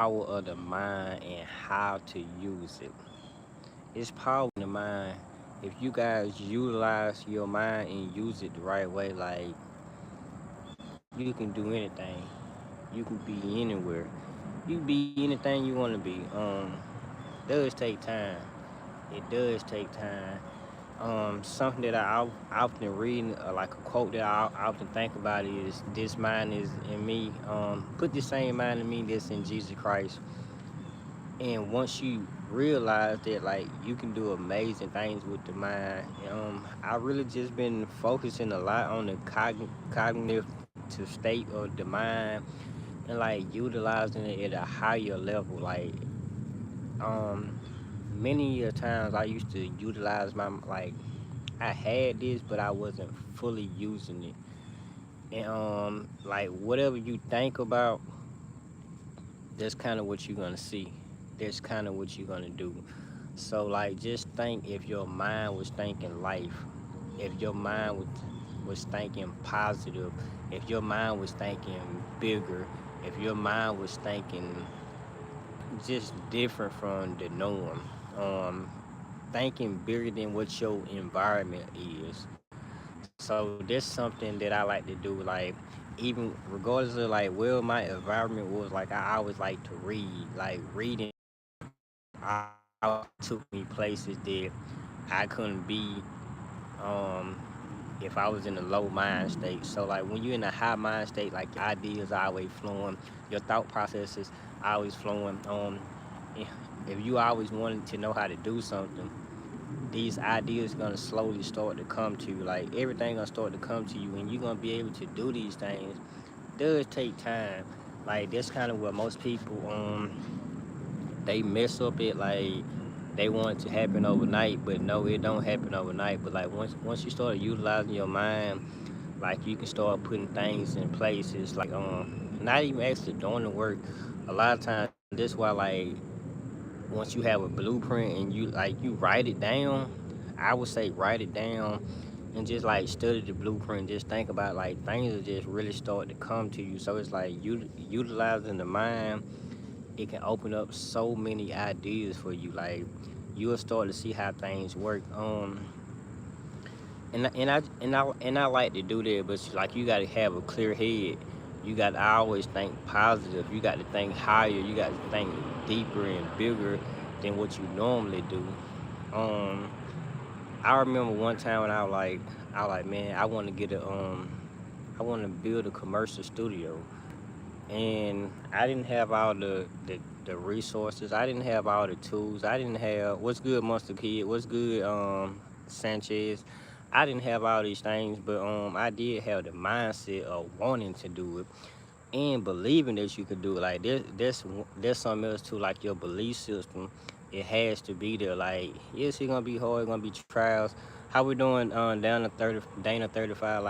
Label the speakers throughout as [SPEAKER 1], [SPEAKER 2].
[SPEAKER 1] power of the mind and how to use it. It's power in the mind. If you guys utilize your mind and use it the right way, like you can do anything. You can be anywhere. You can be anything you want to be. Does take time. It does take time. Something that often read, like a quote that I often think about is, "This mind is in me. Put the same mind in me that's in Jesus Christ." And once you realize that, like, you can do amazing things with the mind, I really just been focusing a lot on the cognitive to state of the mind, and like utilizing it at a higher level. Like, um, many a times I used to utilize my, like, I had this, but I wasn't fully using it. And like, whatever you think about, that's kind of what you're gonna see. That's kind of what you're gonna do. So, like, just think, if your mind was thinking life, if your mind was thinking positive, if your mind was thinking bigger, if your mind was thinking just different from the norm, thinking bigger than what your environment is. So that's something that I like to do. Like, even regardless of like where my environment was, like I always like to read. Like, reading always took me places that I couldn't be um if I was in a low mind state. So like when you're in a high mind state, like your ideas are always flowing, your thought processes are always flowing. If if you always wanted to know how to do something, these ideas gonna slowly start to come to you. Like, everything gonna start to come to you, and you're gonna be able to do these things. Does take time. Like, that's kind of what most people they mess up it. Like, they want it to happen overnight, but no, it don't happen overnight. But like, once you start utilizing your mind, like, you can start putting things in places. Like, not even actually doing the work. A lot of times, this why, like, once you have a blueprint and you write it down, I would say write it down and just like study the blueprint. Just think about, like, things will just really start to come to you. So it's like, utilizing the mind, it can open up so many ideas for you. Like, you'll start to see how things work. And I like to do that, but it's like, you got to have a clear head. You got to always think positive. You got to think higher. You got to think deeper and bigger than what you normally do. Um, I remember one time when I was like, man, I want to build a commercial studio, and I didn't have all the resources. I didn't have all the tools. I didn't have, what's good, Monster Kid. What's good, Sanchez. I didn't have all these things, but I did have the mindset of wanting to do it and believing that you could do it. Like, there's something else too. Like, your belief system, it has to be there. Like, yes, it's gonna be hard. It's gonna be trials. How we doing? Down to 30, Dana 35.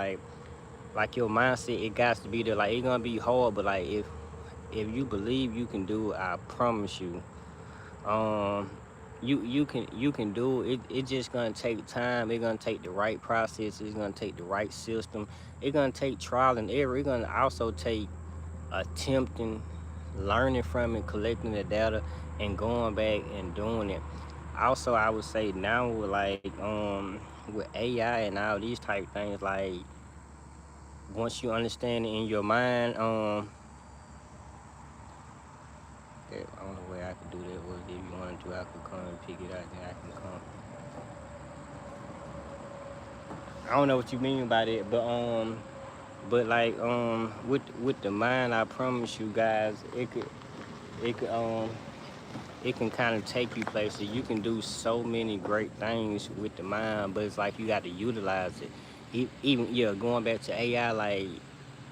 [SPEAKER 1] Like your mindset, it got to be there. Like, it's gonna be hard, but like, if you believe you can do it, I promise you, um, you can do it. It just gonna take time. It's gonna take the right process. It's gonna take the right system. It's gonna take trial and error. It's gonna also take attempting, learning from it, collecting the data, and going back and doing it. Also, I would say now with like with AI and all these type things, like, once you understand it in your mind, that only way I could do that was if you wanted to, I could come and pick it up, then I can come. I don't know what you mean by that, but like, with the mind, I promise you guys, it could it can kind of take you places. You can do so many great things with the mind, but it's like, you got to utilize it. Even, yeah, going back to AI, like,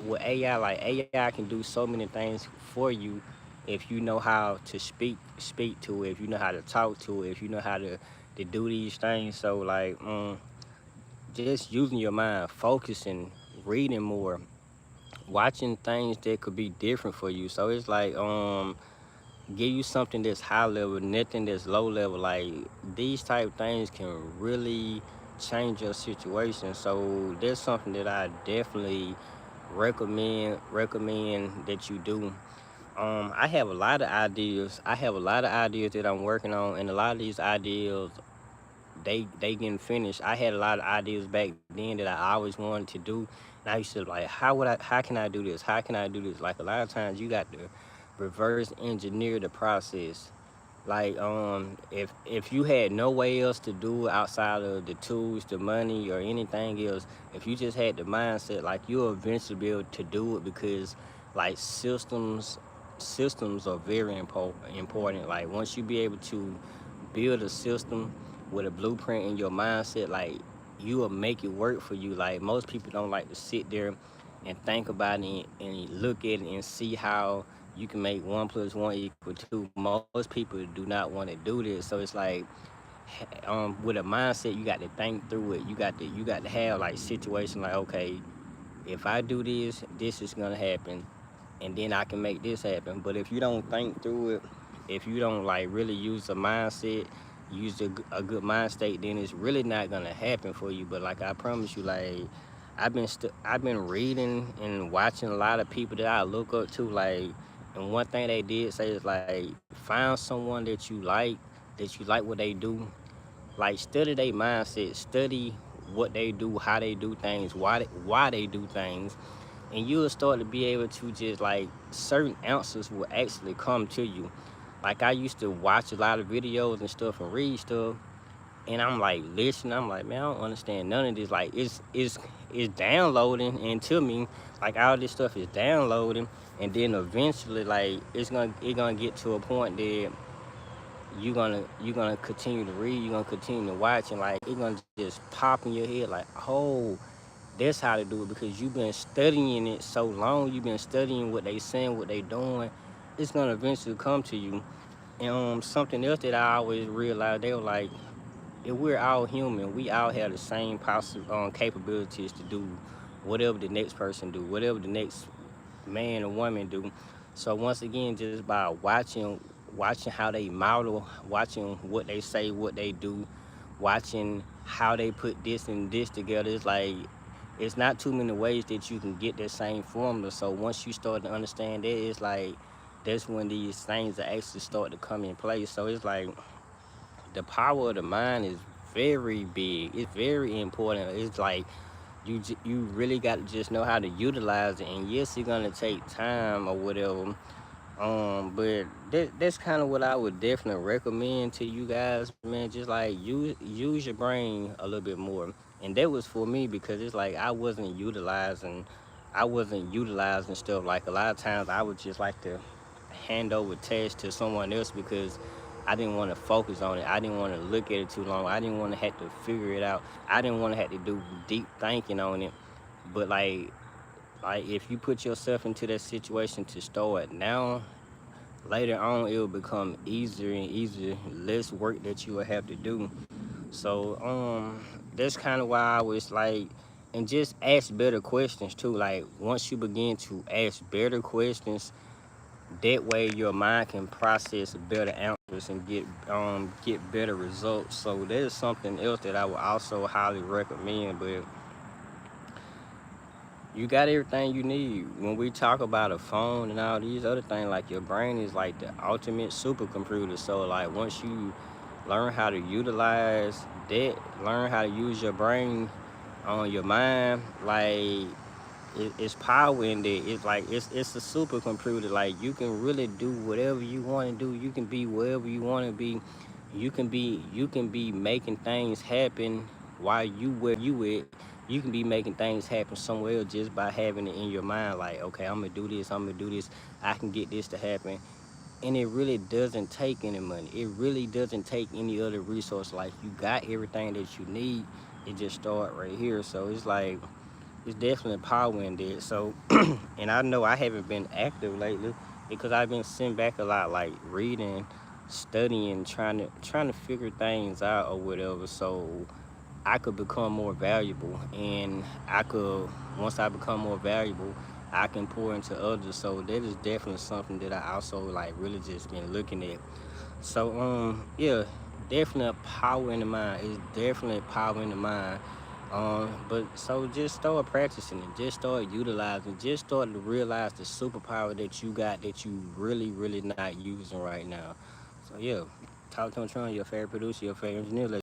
[SPEAKER 1] with AI, like, AI can do so many things for you if you know how to speak to it, if you know how to talk to it, if you know how to do these things. So like, just using your mind, focusing, reading more, watching things that could be different for you. So it's like, give you something that's high level, nothing that's low level. Like, these type things can really change your situation. So that's something that I definitely recommend that you do. I have a lot of ideas. I have a lot of ideas that I'm working on, and a lot of these ideas they getting finished. I had a lot of ideas back then that I always wanted to do, and I used to like, how can I do this? How can I do this? Like a lot of times you got to reverse engineer the process. Like if you had no way else to do it outside of the tools, the money, or anything else, if you just had the mindset, like you'll eventually be able to do it because like systems are very important. Like once you be able to build a system with a blueprint in your mindset, like you will make it work for you. Like most people don't like to sit there and think about it and look at it and see how you can make 1 + 1 = 2. Most people do not want to do this. So it's like with a mindset, you got to think through it. You got to have like situation like, okay, if I do this, this is gonna happen, and then I can make this happen. But if you don't think through it, if you don't like really use a mindset, use a good mind state, then it's really not gonna happen for you. But like I promise you, like I've been reading and watching a lot of people that I look up to, like, and one thing they did say is like find someone that you like what they do, like study their mindset, study what they do, how they do things, why they do things, and you'll start to be able to just like certain answers will actually come to you. Like I used to watch a lot of videos and stuff and read stuff, and I'm like listening. I'm like, man, I don't understand none of this. Like it's downloading into me. Like all this stuff is downloading, and then eventually, like it's gonna get to a point that you're gonna continue to read, you're gonna continue to watch, and like it's gonna just pop in your head like, oh, that's how to do it, because you've been studying it so long, you've been studying what they saying, what they doing. It's gonna eventually come to you. And something else that I always realized, they were like, if we're all human, we all have the same capabilities to do whatever the next person do, whatever the next man or woman do. So once again, just by watching how they model, watching what they say, what they do, watching how they put this and this together, it's like it's not too many ways that you can get that same formula. So once you start to understand that, it's like that's when these things actually start to come in place. So it's like the power of the mind is very big. It's very important. It's like you really got to just know how to utilize it. And yes, it's gonna take time or whatever. But that's kind of what I would definitely recommend to you guys, man. Just like use your brain a little bit more. And that was for me because it's like I wasn't utilizing stuff. Like a lot of times I would just like to hand over tasks to someone else because I didn't want to focus on it. I didn't want to look at it too long. I didn't want to have to figure it out. I didn't want to have to do deep thinking on it. But like if you put yourself into that situation to start now, later on it will become easier and easier, less work that you will have to do. So that's kind of why I was like, and just ask better questions too. Like once you begin to ask better questions, that way your mind can process better answers and get better results. So that is something else that I would also highly recommend. But you got everything you need. When we talk about a phone and all these other things, like your brain is like the ultimate supercomputer. So like once you learn how to utilize that, learn how to use your brain on your mind, like it's power in there. It's like it's a supercomputer. Like you can really do whatever you want to do. You can be wherever you want to be. You can be making things happen while you where you at. You can be making things happen somewhere else just by having it in your mind. Like, okay, I'm gonna do this. I'm gonna do this. I can get this to happen. And it really doesn't take any money. It really doesn't take any other resource. Like you got everything that you need. It just start right here. So it's like it's definitely power in there. So, and I know I haven't been active lately because I've been sitting back a lot, like reading, studying, trying to figure things out or whatever. So I could become more valuable, and I could once I become more valuable, I can pour into others. So that is definitely something that I also like really just been looking at. So yeah, definitely power in the mind. It's definitely power in the mind. But so just start practicing it. Just start utilizing. Just start to realize the superpower that you got that you really, really not using right now. So yeah, talk to Tron, your favorite producer, your favorite engineer.